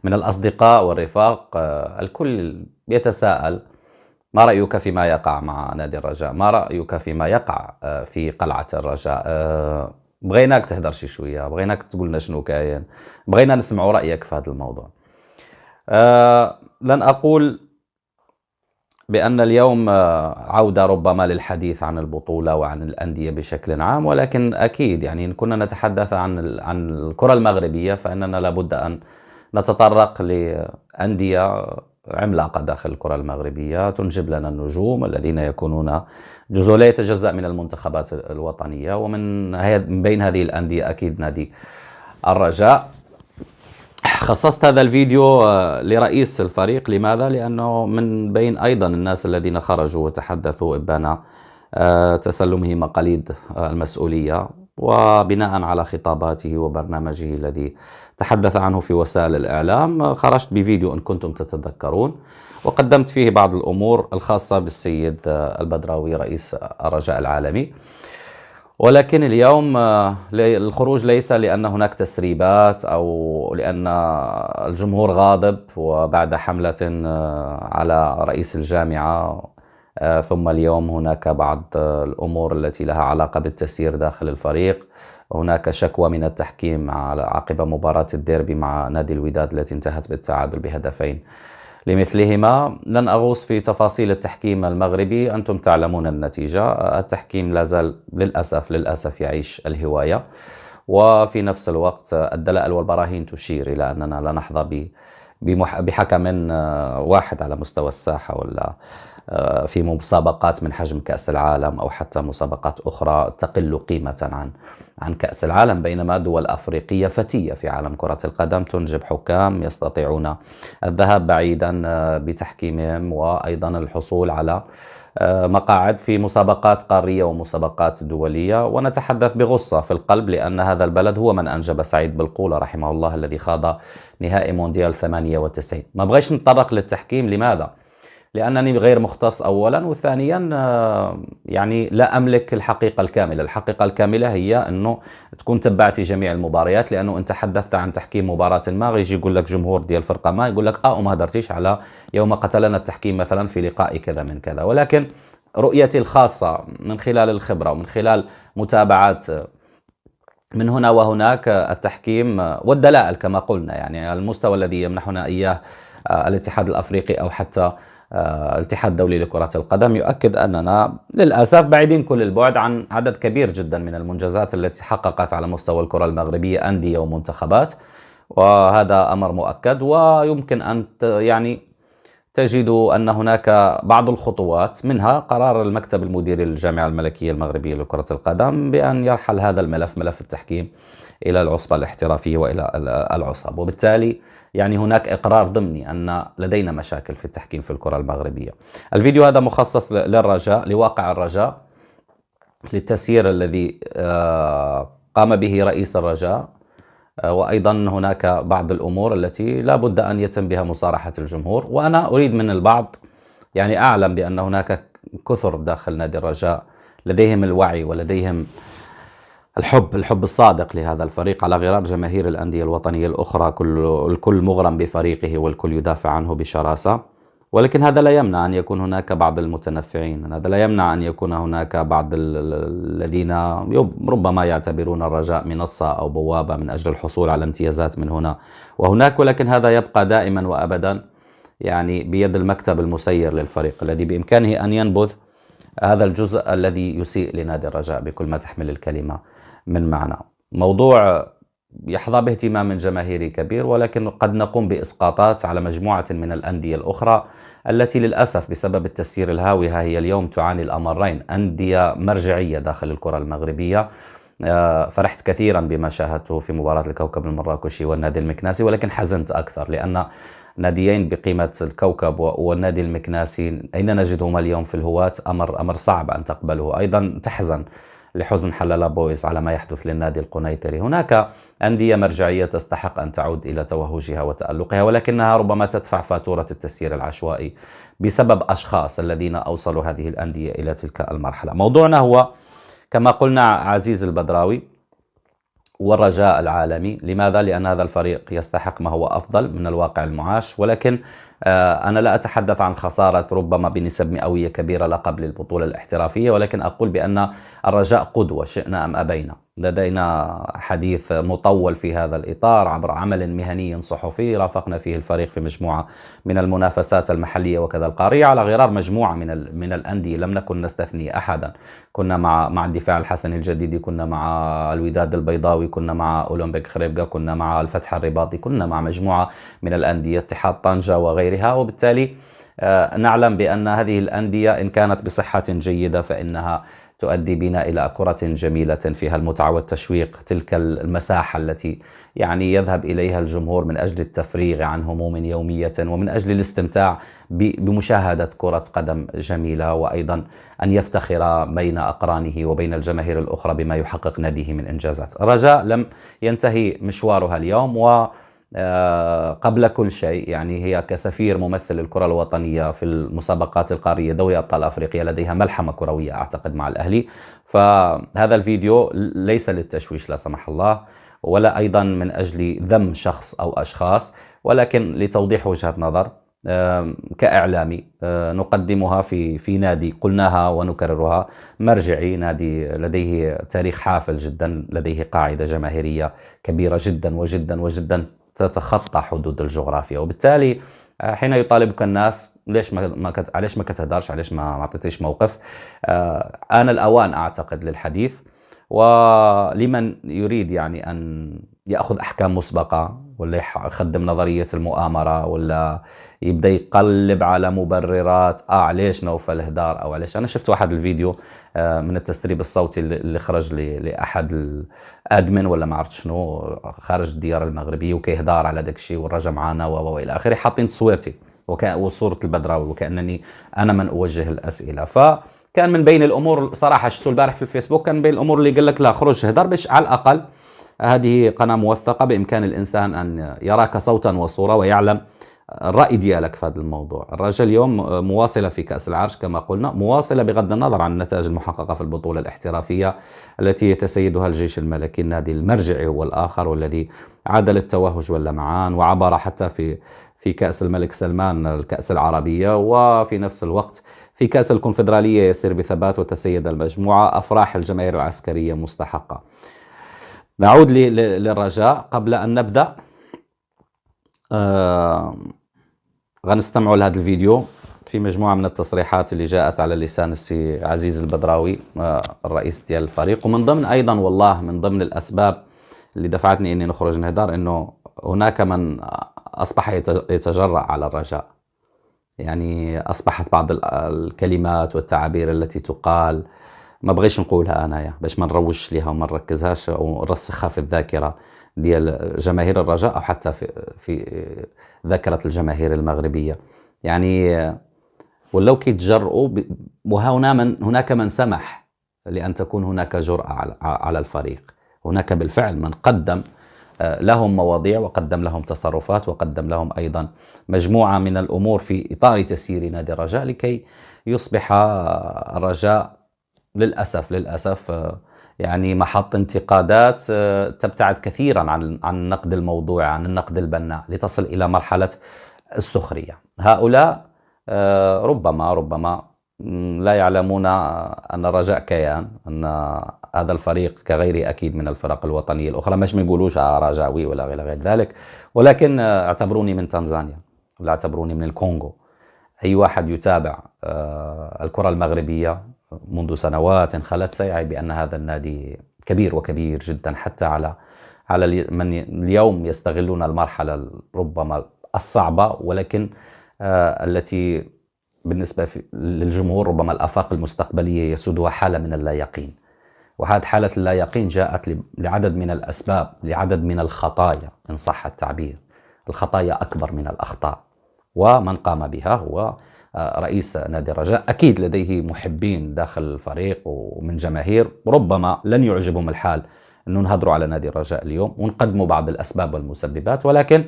من الأصدقاء والرفاق الكل يتساءل: ما رأيك فيما يقع مع نادي الرجاء؟ ما رأيك فيما يقع في قلعة الرجاء؟ بغيناك تهدر شي شوية، بغيناك تقول لنا شنو كاين، بغينا نسمعوا رأيك في هذا الموضوع. لن أقول بأن اليوم عودة ربما للحديث عن البطولة وعن الأندية بشكل عام، ولكن أكيد يعني إن كنا نتحدث عن الكرة المغربية فإننا لابد أن نتطرق لأندية عملاقة داخل الكرة المغربية تنجب لنا النجوم الذين يكونون جزء لا يتجزأ من المنتخبات الوطنية، ومن بين هذه الأندية أكيد نادي الرجاء. خصصت هذا الفيديو لرئيس الفريق. لماذا؟ لأنه من بين أيضا الناس الذين خرجوا وتحدثوا إبان تسلمه مقاليد المسؤولية، وبناء على خطاباته وبرنامجه الذي تحدث عنه في وسائل الإعلام خرجت بفيديو إن كنتم تتذكرون، وقدمت فيه بعض الأمور الخاصة بالسيد البدراوي رئيس الرجاء العالمي. ولكن اليوم الخروج ليس لأن هناك تسريبات أو لأن الجمهور غاضب وبعد حملة على رئيس الجامعة، ثم اليوم هناك بعض الأمور التي لها علاقة بالتسيير داخل الفريق. هناك شكوى من التحكيم عقب مباراة الديربي مع نادي الوداد التي انتهت بالتعادل بهدفين لمثلهما. لن أغوص في تفاصيل التحكيم المغربي، أنتم تعلمون النتيجة. التحكيم لازال للأسف يعيش الهواية، وفي نفس الوقت الدلائل والبراهين تشير إلى أننا لا نحظى بحكم واحد على مستوى الساحة، ولا في مسابقات من حجم كأس العالم أو حتى مسابقات أخرى تقل قيمة عن كأس العالم، بينما دول أفريقية فتية في عالم كرة القدم تنجب حكام يستطيعون الذهاب بعيدا بتحكيمهم، وأيضا الحصول على مقاعد في مسابقات قارية ومسابقات دولية. ونتحدث بغصة في القلب لأن هذا البلد هو من أنجب سعيد بالقولة رحمه الله الذي خاض نهائي مونديال 98. ما بغيش نتطرق للتحكيم. لماذا؟ لأنني غير مختص أولا، وثانيا يعني لا أملك الحقيقة الكاملة. الحقيقة الكاملة هي أنه تكون تبعتي جميع المباريات، لأنه أنت حدثت عن تحكيم مباراة ما غيجي يقول لك جمهور ديال فرقة ما يقول لك وما هدرتيش على يوم قتلنا التحكيم مثلا في لقاء كذا من كذا. ولكن رؤيتي الخاصة من خلال الخبرة ومن خلال متابعات من هنا وهناك التحكيم والدلائل كما قلنا، يعني المستوى الذي يمنحنا إياه الاتحاد الأفريقي أو حتى الاتحاد الدولي لكرة القدم يؤكد أننا للأسف بعيدين كل البعد عن عدد كبير جدا من المنجزات التي حققت على مستوى الكرة المغربية أندية ومنتخبات، وهذا أمر مؤكد. ويمكن أن يعني تجدوا أن هناك بعض الخطوات، منها قرار المكتب المديري للجامعة الملكية المغربية لكرة القدم بأن يرحل هذا الملف، ملف التحكيم، إلى العصبة الاحترافية وإلى العصب، وبالتالي يعني هناك إقرار ضمني أن لدينا مشاكل في التحكيم في الكرة المغربية. الفيديو هذا مخصص للرجاء، لواقع الرجاء، للتسيير الذي قام به رئيس الرجاء، وأيضا هناك بعض الأمور التي لا بد أن يتم بها مصارحة الجمهور. وأنا أريد من البعض، يعني أعلم بأن هناك كثر داخل نادي الرجاء لديهم الوعي ولديهم الحب الصادق لهذا الفريق على غرار جماهير الأندية الوطنية الأخرى، الكل مغرم بفريقه والكل يدافع عنه بشراسة. ولكن هذا لا يمنع أن يكون هناك بعض المتنفعين، هذا لا يمنع أن يكون هناك بعض الذين ربما يعتبرون الرجاء منصة أو بوابة من أجل الحصول على امتيازات من هنا وهناك. ولكن هذا يبقى دائما وأبدا يعني بيد المكتب المسير للفريق الذي بإمكانه أن ينبذ هذا الجزء الذي يسيء لنادي الرجاء بكل ما تحمل الكلمة من معنى. موضوع يحظى باهتمام جماهيري كبير، ولكن قد نقوم بإسقاطات على مجموعة من الأندية الأخرى التي للأسف بسبب التسيير الهاوي هي اليوم تعاني الأمرين: أندية مرجعية داخل الكرة المغربية. فرحت كثيرا بما شاهدته في مباراة الكوكب المراكشي والنادي المكناسي، ولكن حزنت أكثر لأن ناديين بقيمة الكوكب والنادي المكناسي أين نجدهما اليوم في الهواة؟ أمر صعب أن تقبله. أيضا تحزن لحزن حلال بويس على ما يحدث للنادي القنيطري. هناك أندية مرجعية تستحق أن تعود إلى توهجها وتألقها، ولكنها ربما تدفع فاتورة التسيير العشوائي بسبب أشخاص الذين أوصلوا هذه الأندية إلى تلك المرحلة. موضوعنا هو كما قلنا عزيز البدراوي، والرجاء العالمي. لماذا؟ لأن هذا الفريق يستحق ما هو أفضل من الواقع المعاش، ولكن أنا لا أتحدث عن خسارة ربما بنسب مئوية كبيرة لا قبل البطولة الاحترافية، ولكن أقول بأن الرجاء قدوة شئنا أم أبينا. لدينا حديث مطول في هذا الإطار عبر عمل مهني صحفي رافقنا فيه الفريق في مجموعة من المنافسات المحلية وكذا القارية على غرار مجموعة من الأندية، لم نكن نستثني أحدا. كنا مع الدفاع الحسني الجديدي، كنا مع الوداد البيضاوي، كنا مع أولمبيك خريبكا، كنا مع الفتح الرباطي، كنا مع مجموعة من الأندية، اتحاد طنجة وغيرها. وبالتالي نعلم بأن هذه الأندية إن كانت بصحة جيدة فإنها تؤدي بنا إلى كرة جميلة فيها المتعة والتشويق، تلك المساحة التي يعني يذهب إليها الجمهور من أجل التفريغ عن هموم يومية ومن أجل الاستمتاع بمشاهدة كرة قدم جميلة، وأيضا أن يفتخر بين أقرانه وبين الجماهير الأخرى بما يحقق ناديه من إنجازات. الرجاء لم ينتهي مشوارها اليوم، و قبل كل شيء يعني هي كسفير ممثل الكرة الوطنية في المسابقات القارية دوري أبطال أفريقيا لديها ملحمة كروية أعتقد مع الأهلي. فهذا الفيديو ليس للتشويش لا سمح الله، ولا أيضا من أجل ذم شخص أو أشخاص، ولكن لتوضيح وجهة نظر كإعلامي نقدمها في نادي قلناها ونكررها مرجعي، نادي لديه تاريخ حافل جدا، لديه قاعدة جماهيرية كبيرة جدا وجدا وجدا تتخطى حدود الجغرافيا. وبالتالي حين يطالبك الناس علاش ما كتهدرش، علاش ما عطيتيش موقف، آن الأوان أعتقد للحديث. ولمن يريد يعني أن يأخذ أحكام مسبقة ولا يخدم نظرية المؤامرة ولا يبدأ يقلب على مبررات علاش نوفل هدار أو علاش. أنا شفت واحد الفيديو من التسريب الصوتي اللي خرج لأحد الأدمن ولا ما عرفت شنو خارج الديار المغربية وكيهدار على داك الشيء والرجا معانا وإلى آخره، حاطين تصويرتي وصورة البدراوي وكأنني أنا من أوجه الأسئلة. فكان من بين الأمور صراحة شفتوا البارح في الفيسبوك، كان من بين الأمور اللي قال لك لا خرج هدار باش على الأقل هذه قناة موثقة بإمكان الإنسان أن يراك صوتا وصورة ويعلم الرأي ديالك في هذا الموضوع. الرجاء اليوم مواصلة في كأس العرش كما قلنا، مواصلة بغض النظر عن النتائج المحققة في البطولة الاحترافية التي يتسيدها الجيش الملكي. النادي المرجعي هو الآخر والذي عاد للتوهج واللمعان وعبر حتى في كأس الملك سلمان الكأس العربية، وفي نفس الوقت في كأس الكونفدرالية يسير بثبات وتسيد المجموعة. أفراح الجماهير العسكرية مستحقة. نعود للرجاء قبل أن نبدأ. غنستمعوا لهذا الفيديو في مجموعة من التصريحات اللي جاءت على لسان السي عزيز البدراوي الرئيس ديال الفريق. ومن ضمن أيضا والله من ضمن الأسباب اللي دفعتني أني نخرج نهدر أنه هناك من أصبح يتجرأ على الرجاء. يعني أصبحت بعض الكلمات والتعابير التي تقال ما بغيش نقولها أنايا باش ما نروش ليها وما نركزهاش أو نرسخها في الذاكرة ديال جماهير الرجاء أو حتى في ذاكرة الجماهير المغربية. يعني ولو كيتجرؤوا هناك من سمح لأن تكون هناك جرأة على الفريق. هناك بالفعل من قدم لهم مواضيع وقدم لهم تصرفات وقدم لهم أيضا مجموعة من الأمور في إطار تسيير نادي الرجاء لكي يصبح الرجاء للأسف يعني محط انتقادات تبتعد كثيرا عن النقد الموضوعي، عن النقد البناء، لتصل إلى مرحلة السخرية. هؤلاء ربما لا يعلمون أن الرجاء كيان، أن هذا الفريق كغيره أكيد من الفرق الوطنية الأخرى، مش ما يقولوش رجاوي ولا غير ذلك، ولكن اعتبروني من تنزانيا ولا اعتبروني من الكونغو. أي واحد يتابع الكرة المغربية منذ سنوات خلت سيعي بأن هذا النادي كبير وكبير جدا، حتى على من اليوم يستغلون المرحلة ربما الصعبة، ولكن التي بالنسبة للجمهور ربما الآفاق المستقبلية يسودها حالة من اللا يقين. وهذه حالة اللا يقين جاءت لعدد من الأسباب، لعدد من الخطايا إن صح التعبير. الخطايا أكبر من الأخطاء، ومن قام بها هو رئيس نادي الرجاء. أكيد لديه محبين داخل الفريق ومن جماهير ربما لن يعجبهم الحال أنه نهضروا على نادي الرجاء اليوم ونقدموا بعض الأسباب والمسببات، ولكن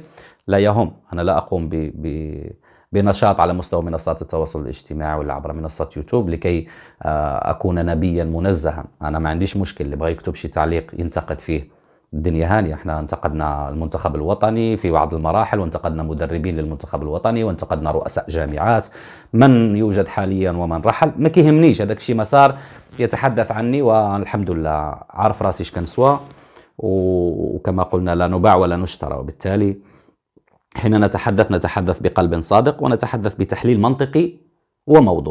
لا يهم. أنا لا أقوم بنشاط على مستوى منصات التواصل الاجتماعي ولا عبر منصة يوتيوب لكي أكون نبيا منزها. أنا ما عنديش مشكل اللي بغى يكتب شي تعليق ينتقد فيه الدنيا هانية، احنا انتقدنا المنتخب الوطني في بعض المراحل، وانتقدنا مدربين للمنتخب الوطني، وانتقدنا رؤساء جامعات، من يوجد حاليا ومن رحل ما كيهمنيش، هذاك الشيء مسار يتحدث عني، والحمد لله عارف راسي اش كنسوى، وكما قلنا لا نباع ولا نشترى، وبالتالي حين نتحدث بقلب صادق، ونتحدث بتحليل منطقي وموضوعي.